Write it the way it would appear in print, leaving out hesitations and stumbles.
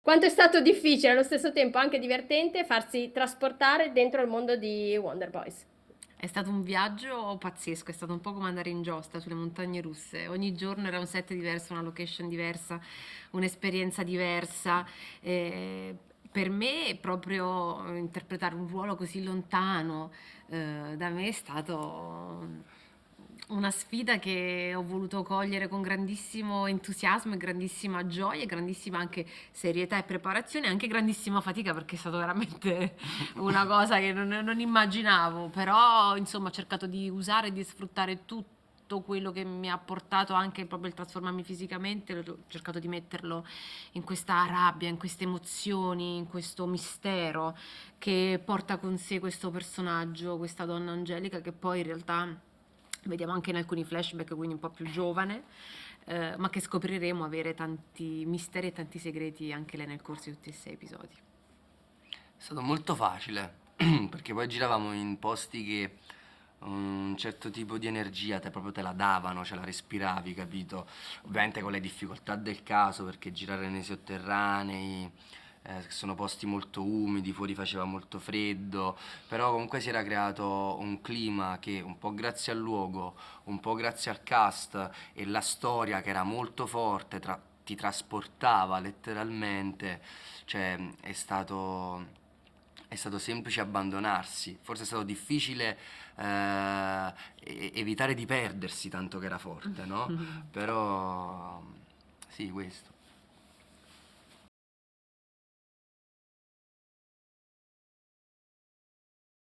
Quanto è stato difficile, allo stesso tempo anche divertente, farsi trasportare dentro il mondo di Wonder Boys. È stato un viaggio pazzesco, è stato un po' come andare in giostra sulle montagne russe. Ogni giorno era un set diverso, una location diversa, un'esperienza diversa. Eh, per me proprio interpretare un ruolo così lontano da me è stato una sfida che ho voluto cogliere con grandissimo entusiasmo e grandissima gioia, e grandissima anche serietà e preparazione, e anche grandissima fatica perché è stato veramente una cosa che non immaginavo, però insomma ho cercato di usare e di sfruttare tutto quello che mi ha portato anche proprio il trasformarmi fisicamente, ho cercato di metterlo in questa rabbia, in queste emozioni, in questo mistero che porta con sé questo personaggio, questa donna Angelica che poi in realtà vediamo anche in alcuni flashback, quindi un po' più giovane, ma che scopriremo avere tanti misteri e tanti segreti anche lei nel corso di tutti e 6 episodi. È stato molto facile, perché poi giravamo in posti che un certo tipo di energia proprio te la davano, ce la respiravi, capito? Ovviamente con le difficoltà del caso, perché girare nei sotterranei, che sono posti molto umidi, fuori faceva molto freddo, però comunque si era creato un clima che un po' grazie al luogo, un po' grazie al cast e la storia che era molto forte, ti trasportava letteralmente, cioè è stato semplice abbandonarsi, forse è stato difficile evitare di perdersi tanto che era forte, no? Però sì, questo.